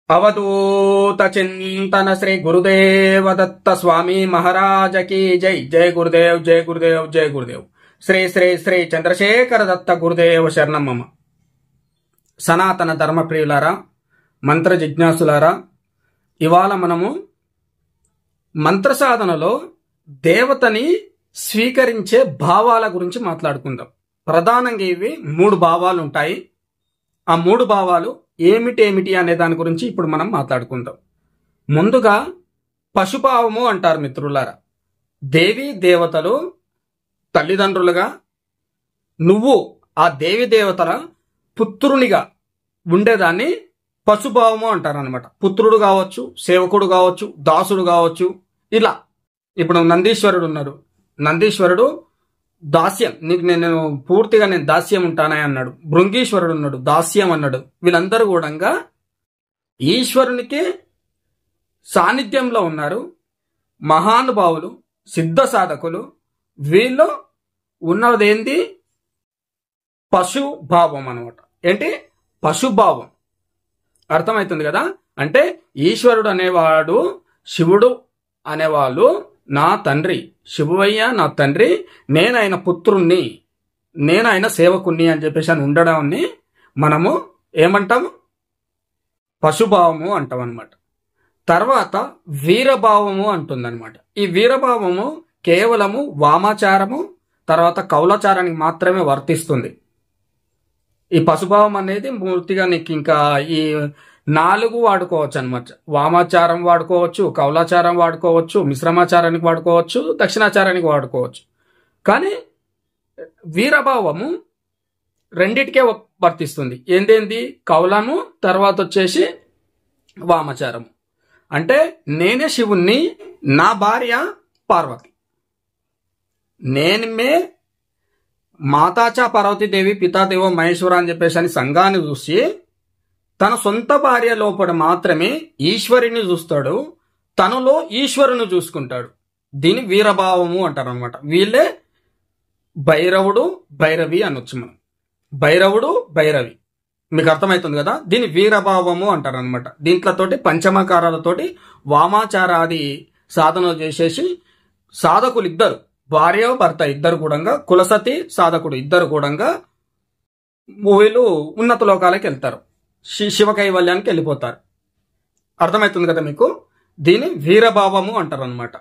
अवधूत चिंतन श्री गुरुदेव दत्त स्वामी महाराज की जय। जय गुरुदेव जय गुरुदेव जय गुरुदेव। श्री श्री श्री चंद्रशेखर दत्त गुरुदेव शरणं मम। సనాతన ధర్మ ప్రియులారా, మంత్ర జిజ్ఞాసులారా, ఇవాళ మనము మంత్ర సాధనలో దేవతని స్వీకరించే భావాల గురించి మాట్లాడుకుందాం. ప్రధానంగా ఇవి 3 భావాలు ఉంటాయి. ఆ 3 భావాలు ఏమిటి అనే దాని గురించి ఇప్పుడు మనం మాట్లాడుకుందాం. ముందుగా పశుభావము అంటారు మిత్రులారా. దేవి దేవతలు తల్లిదండ్రులుగా నువ్వు ఆ దేవి దేవతల పుత్రునిగా ఉండేదాన్ని పశుభావము అంటారు అనమాట. పుత్రుడు కావచ్చు, సేవకుడు కావచ్చు, దాసుడు కావచ్చు. ఇలా ఇప్పుడు నందీశ్వరుడు ఉన్నాడు. నందీశ్వరుడు దాస్యం, నీకు నేను పూర్తిగా నేను దాస్యం ఉంటానే అన్నాడు. భృంగీశ్వరుడు ఉన్నాడు, దాస్యం అన్నాడు. వీళ్ళందరూ కూడా ఈశ్వరునికి సాన్నిధ్యంలో ఉన్నారు. మహానుభావులు, సిద్ధ సాధకులు. వీళ్ళు ఉన్నదేంది పశుభావం అనమాట. ఏంటి పశుభావం? అర్థమవుతుంది కదా. అంటే ఈశ్వరుడు అనేవాడు, శివుడు అనేవాళ్ళు నా తండ్రి, శివువయ్య నా తండ్రి, నేనైన పుత్రుణ్ణి, నేనైన సేవకుణ్ణి అని చెప్పేసి అని ఉండడాన్ని మనము ఏమంటాము? పశుభావము అంటాం అనమాట. తర్వాత వీరభావము అంటుందన్నమాట. ఈ వీరభావము కేవలము వామాచారము తర్వాత కౌలాచారానికి మాత్రమే వర్తిస్తుంది. ఈ పశుభావం అనేది పూర్తిగా నీకు ఇంకా ఈ 4 వాడుకోవచ్చు అనమాట. వామాచారం వాడుకోవచ్చు, కౌలాచారం వాడుకోవచ్చు, మిశ్రమాచారానికి వాడుకోవచ్చు, దక్షిణాచారానికి వాడుకోవచ్చు. కానీ వీరభావము రెండిటికే వర్తిస్తుంది. ఏందేంది? కౌలము, తర్వాత వచ్చేసి వామాచారము. అంటే నేనే శివుణ్ణి, నా భార్య పార్వతి. నేనే మాతాచా పార్వతీదేవి పితాదేవో మహేశ్వర అని చెప్పేసి అని సంఘాన్ని చూసి తన సొంత భార్య లోపల మాత్రమే ఈశ్వరుని చూస్తాడు, తనలో ఈశ్వరుని చూసుకుంటాడు. దీని వీరభావము అంటారు అనమాట. వీళ్ళే భైరవుడు భైరవి అనొచ్చు మనం. భైరవుడు భైరవి మీకు అర్థమవుతుంది కదా. దీని వీరభావము అంటారు అనమాట. దీంట్లతోటి పంచమకారాలతోటి వామాచారాది సాధనలు చేసేసి సాధకులు ఇద్దరు, భార్య భర్త ఇద్దరు కూడా, కులసతి సాధకుడు ఇద్దరు కూడా వీళ్ళు ఉన్నత లోకాలకు వెళ్తారు, శివ కైవల్యానికి వెళ్ళిపోతారు. అర్థమవుతుంది కదా మీకు. దీని వీరభావము అంటారు అనమాట.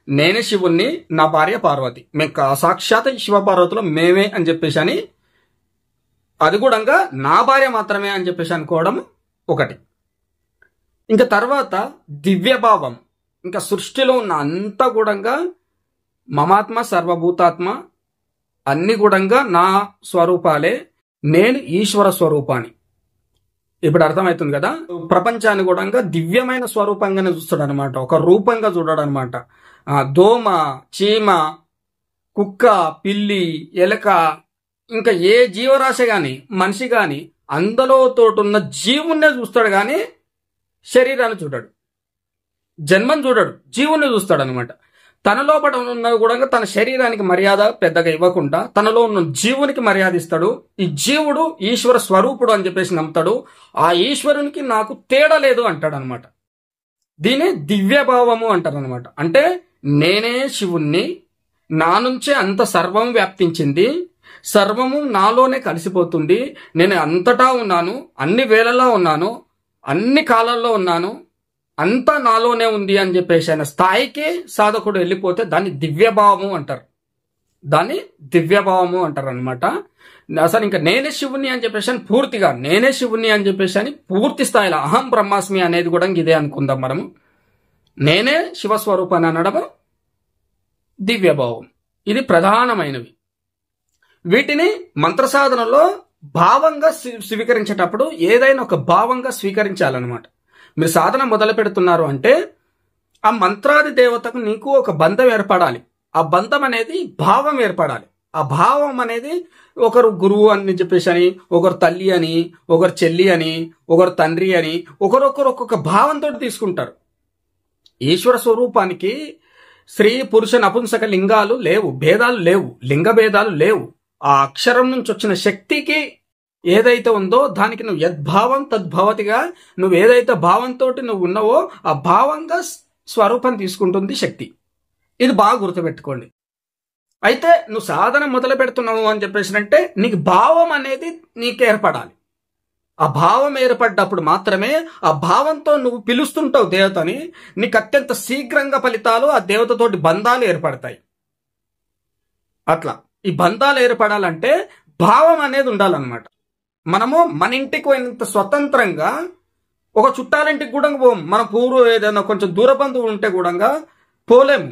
నేనే శివుణ్ణి, నా భార్య పార్వతి, మేము సాక్షాత్ శివ పార్వతులు మేమే అని చెప్పేసి అని, అది కూడా నా భార్య మాత్రమే అని చెప్పేసి అనుకోవడం ఒకటి. ఇంకా తర్వాత దివ్యభావం. ఇంకా సృష్టిలో ఉన్న అంతా కూడా మమాత్మ సర్వభూతాత్మ అన్ని కూడా నా స్వరూపాలే, నేను ఈశ్వర స్వరూపాన్ని. ఇప్పుడు అర్థమవుతుంది కదా. ప్రపంచాన్ని కూడా దివ్యమైన స్వరూపంగానే చూస్తాడు అనమాట, ఒక రూపంగా చూడడం అనమాట. దోమ, చీమ, కుక్క, పిల్లి, ఎలక, ఇంకా ఏ జీవరాశి గాని మనిషి గాని అందులో తోటున్న జీవున్నే చూస్తాడు కానీ శరీరాన్ని చూడడు, జన్మను చూడడు, జీవుని చూస్తాడు అనమాట. తన లోపల ఉన్న కూడా తన శరీరానికి మర్యాద పెద్దగా ఇవ్వకుండా తనలో ఉన్న జీవునికి మర్యాద ఇస్తాడు. ఈ జీవుడు ఈశ్వర స్వరూపుడు అని చెప్పేసి నమ్ముతాడు. ఆ ఈశ్వరునికి నాకు తేడా లేదు అంటాడు అనమాట. దీని దివ్యభావము అంటారు అనమాట. అంటే నేనే శివుణ్ణి, నా నుంచే అంత సర్వం వ్యాప్తించింది, సర్వము నాలోనే కలిసిపోతుంది, నేను అంతటా ఉన్నాను, అన్ని వేళల్లో ఉన్నాను, అన్ని కాలాల్లో ఉన్నాను, అంతా నాలోనే ఉంది అని చెప్పేసి ఆయన స్థాయికి సాధకుడు వెళ్ళిపోతే దాన్ని దివ్యభావము అంటారు. దాన్ని దివ్యభావము అంటారు అనమాట. అసలు ఇంకా నేనే శివుని అని చెప్పేసి అని పూర్తిగా నేనే శివుని అని చెప్పేసి అని పూర్తి స్థాయిలో అహం బ్రహ్మాస్మి అనేది కూడా ఇదే అనుకుందాం మనము. నేనే శివస్వరూపాన్ని అనడం దివ్యభావం. ఇది ప్రధానమైనవి. వీటిని మంత్ర సాధనలో భావంగా స్వీకరించేటప్పుడు ఏదైనా ఒక భావంగా స్వీకరించాలన్నమాట. మీరు సాధన మొదలు పెడుతున్నారు అంటే ఆ మంత్రాది దేవతకు నీకు ఒక బంధం ఏర్పడాలి. ఆ బంధం అనేది భావం ఏర్పడాలి. ఆ భావం అనేది ఒకరు గురువు అని చెప్పేసి అని, ఒకరు తల్లి అని, ఒకరు చెల్లి అని, ఒకరు తండ్రి అని, ఒకరొకరు ఒక్కొక్క భావంతో తీసుకుంటారు. ఈశ్వర స్వరూపానికి స్త్రీ పురుష నపుంసక లింగాలు లేవు, భేదాలు లేవు, లింగ భేదాలు లేవు. ఆ అక్షరం నుంచి వచ్చిన శక్తికి ఏదైతే ఉందో దానికి నువ్వు యద్భావం తద్భవతిగా, నువ్వు ఏదైతే భావంతో నువ్వు ఉన్నావో ఆ భావంగా స్వరూపం తీసుకుంటుంది శక్తి. ఇది బాగా గుర్తుపెట్టుకోండి. అయితే నువ్వు సాధన మొదలు పెడుతున్నావు అని చెప్పేసి అంటే నీకు భావం అనేది నీకు ఏర్పడాలి. ఆ భావం ఏర్పడ్డప్పుడు మాత్రమే ఆ భావంతో నువ్వు పిలుస్తుంటావు దేవతని, నీకు అత్యంత శీఘ్రంగా ఫలితాలు, ఆ దేవతతోటి బంధాలు ఏర్పడతాయి. అట్లా ఈ బంధాలు ఏర్పడాలంటే భావం అనేది ఉండాలన్నమాట. మనము మన ఇంటికి పోయినంత స్వతంత్రంగా ఒక చుట్టాలింటికి కూడా పోం. మన పూర్వ ఏదైనా కొంచెం దూర బంధువు ఉంటే కూడా పోలేము.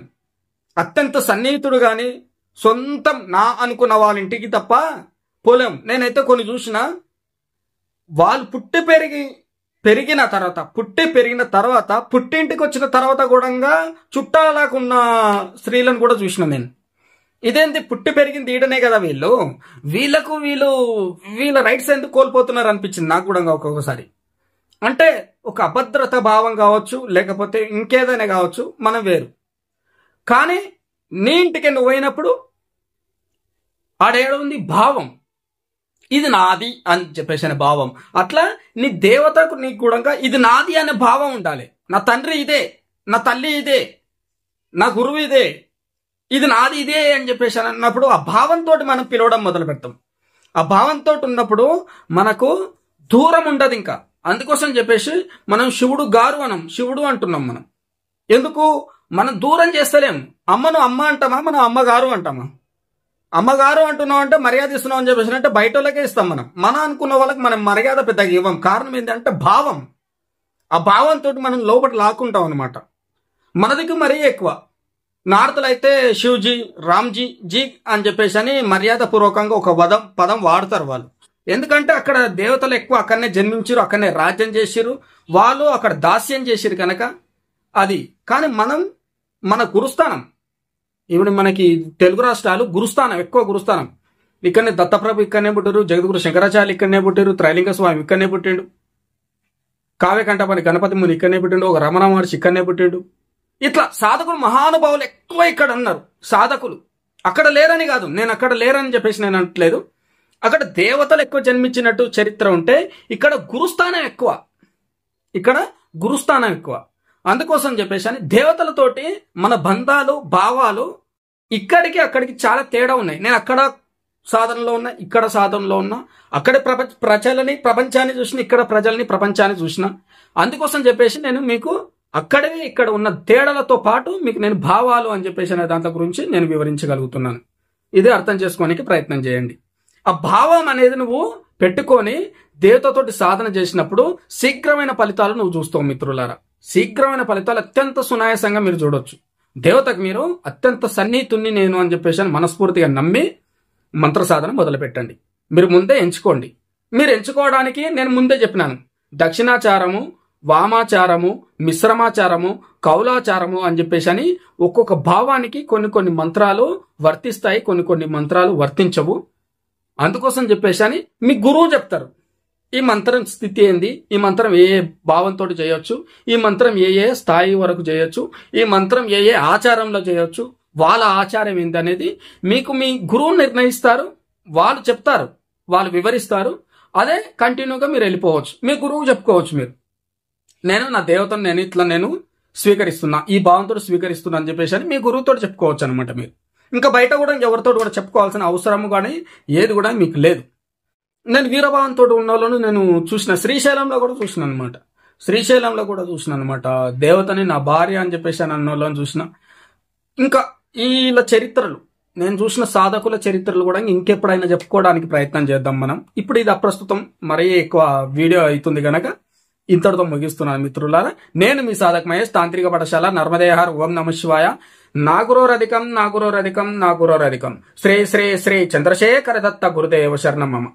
అత్యంత సన్నిహితుడు కానీ సొంతం నా అనుకున్న వాళ్ళ ఇంటికి తప్ప పోలేము. నేనైతే కొన్ని చూసిన, వాళ్ళు పెరిగిన తర్వాత పుట్టింటికి వచ్చిన తర్వాత కూడా చుట్టాలకున్న స్త్రీలను కూడా చూసిన నేను. ఇదేంటి, పుట్టి పెరిగింది ఈడనే కదా వీళ్ళ రైట్స్ ఎందుకు కోల్పోతున్నారు అనిపించింది నాకు కూడా ఒక్కొక్కసారి. అంటే ఒక అభద్రత భావం కావచ్చు, లేకపోతే ఇంకేదైనా కావచ్చు, మనం వేరు. కానీ నీ ఇంటికి నువ్వు పోయినప్పుడు ఆడేడ ఉంది భావం, ఇది నాది అని చెప్పేసి అనే భావం. అట్లా నీ దేవతకు నీకు కూడా ఇది నాది అనే భావం ఉండాలి. నా తండ్రి ఇదే, నా తల్లి ఇదే, నా గురువు ఇదే, ఇది నాది ఇదే అని చెప్పేసి అన్నప్పుడు ఆ భావంతో మనం పిలవడం మొదలు పెడతాం. ఆ భావంతో ఉన్నప్పుడు మనకు దూరం ఉండదు ఇంకా. అందుకోసం చెప్పేసి మనం శివుడు గారు అనం, శివుడు అంటున్నాం మనం. ఎందుకు మనం దూరం చేస్తలేం. అమ్మను అమ్మ అంటామా, మనం అమ్మగారు అంటామా? అమ్మగారు అంటున్నాం అంటే మర్యాద ఇస్తున్నాం అని చెప్పేసి అంటే బయట వాళ్ళకే ఇస్తాం. మన అనుకున్న వాళ్ళకి మనం మర్యాద పెద్దగా ఇవ్వం. కారణం ఏంటంటే భావం. ఆ భావంతో మనం లోపల లాక్కుంటాం అనమాట. మనదికి మరీ ఎక్కువ. నార్త్లో అయితే శివజీ, రామ్జీ, జీ అని చెప్పేసి అని మర్యాద పూర్వకంగా ఒక పదం వాడతారు వాళ్ళు. ఎందుకంటే అక్కడ దేవతలు ఎక్కువ అక్కడనే జన్మించారు, అక్కడనే రాజ్యం చేసిరు, వాళ్ళు అక్కడ దాస్యం చేసిరు కనుక అది. కానీ మనం మన గురుస్థానం, ఇప్పుడు మనకి తెలుగు రాష్ట్రాలు గురుస్థానం, ఎక్కువ గురుస్థానం. ఇక్కడనే దత్తప్రభు ఇక్కడనే పుట్టారు, జగద్గురు శంకరాచార్య ఇక్కడనే పుట్టారు, త్రైలింగ స్వామి ఇక్కడనే పుట్టిండు, కావ్యకంఠపని గణపతి ముని ఇక్కడనే పుట్టిండు, ఒక రమణ మహర్షి ఇక్కడనే పుట్టిండు. ఇట్లా సాధకులు మహానుభావులు ఎక్కువ ఇక్కడ ఉన్నారు. సాధకులు అక్కడ లేరని కాదు, నేను అక్కడ లేరని చెప్పేసి నేను అనట్లేదు. అక్కడ దేవతలు ఎక్కువ జన్మించినట్టు చరిత్ర ఉంటే ఇక్కడ గురుస్థానం ఎక్కువ. అందుకోసం చెప్పేసి అని దేవతలతోటి మన బంధాలు, భావాలు ఇక్కడికి అక్కడికి చాలా తేడా ఉన్నాయి. నేను అక్కడ సాధనలో ఉన్నా, ఇక్కడ సాధనలో ఉన్నా, అక్కడ ప్రపంచాన్ని చూసిన, ఇక్కడ ప్రజల్ని ప్రపంచాన్ని చూసిన. అందుకోసం చెప్పేసి నేను మీకు అక్కడే ఇక్కడ ఉన్న తేడాలతో పాటు మీకు నేను భావాలు అని చెప్పేసి అనే దాంట్లో గురించి నేను వివరించగలుగుతున్నాను. ఇదే అర్థం చేసుకోవడానికి ప్రయత్నం చేయండి. ఆ భావం అనేది నువ్వు పెట్టుకొని దేవతతోటి సాధన చేసినప్పుడు శీఘ్రమైన ఫలితాలు నువ్వు చూస్తావు మిత్రులారా. శీఘ్రమైన ఫలితాలు అత్యంత సునాయాసంగా మీరు చూడొచ్చు. దేవతకు మీరు అత్యంత సన్నిహితుణ్ణి నేను అని చెప్పేసి మనస్ఫూర్తిగా నమ్మి మంత్ర సాధన మొదలు పెట్టండి. మీరు ముందే ఎంచుకోండి. మీరు ఎంచుకోవడానికి నేను ముందే చెప్పినాను, దక్షిణాచారము, వామాచారము, మిశ్రమాచారము, కౌలాచారము అని చెప్పేసి అని ఒక్కొక్క భావానికి కొన్ని మంత్రాలు వర్తిస్తాయి, కొన్ని మంత్రాలు వర్తించవు. అందుకోసం చెప్పేసి అని మీ గురువు చెప్తారు, ఈ మంత్రం స్థితి ఏంది, ఈ మంత్రం ఏ భావంతో చేయొచ్చు, ఈ మంత్రం ఏ స్థాయి వరకు చేయొచ్చు, ఈ మంత్రం ఏ ఆచారంలో చేయొచ్చు, వాళ్ళ ఆచారం ఏంది అనేది మీకు మీ గురువు నిర్ణయిస్తారు. వాళ్ళు చెప్తారు, వాళ్ళు వివరిస్తారు. అదే కంటిన్యూగా మీరు వెళ్ళిపోవచ్చు. మీ గురువు చెప్పుకోవచ్చు, మీరు నేను నా దేవతను నేను స్వీకరిస్తున్నా, ఈ భావంతో స్వీకరిస్తున్నా అని చెప్పేసి అని మీ గురువుతో చెప్పుకోవచ్చు అనమాట. మీరు ఇంకా బయట కూడా ఎవరితో కూడా చెప్పుకోవాల్సిన అవసరము కానీ ఏది కూడా మీకు లేదు. నేను వీరభావంతో ఉన్న వాళ్ళను నేను చూసిన, శ్రీశైలంలో కూడా చూసిన అనమాట. దేవతని నా భార్య అని చెప్పేసి అని అన్న వాళ్ళని చూసిన. ఇంకా వీళ్ళ చరిత్రలు, నేను చూసిన సాధకుల చరిత్రలు కూడా ఇంకెప్పుడైనా చెప్పుకోవడానికి ప్రయత్నం చేద్దాం మనం. ఇప్పుడు ఇది అప్రస్తుతం, మరీ ఎక్కువ వీడియో అవుతుంది కనుక ఇంతటితో ముగిస్తున్నాను మిత్రులారా. నేను మీ సాధక మహేష్, తాంత్రిక పాఠశాల, నర్మదేహార్. ఓం నమ శివాయ. నాగురోరధికం శ్రీ శ్రీ శ్రీ చంద్రశేఖర దత్త గురుదేవ శరణం మమ.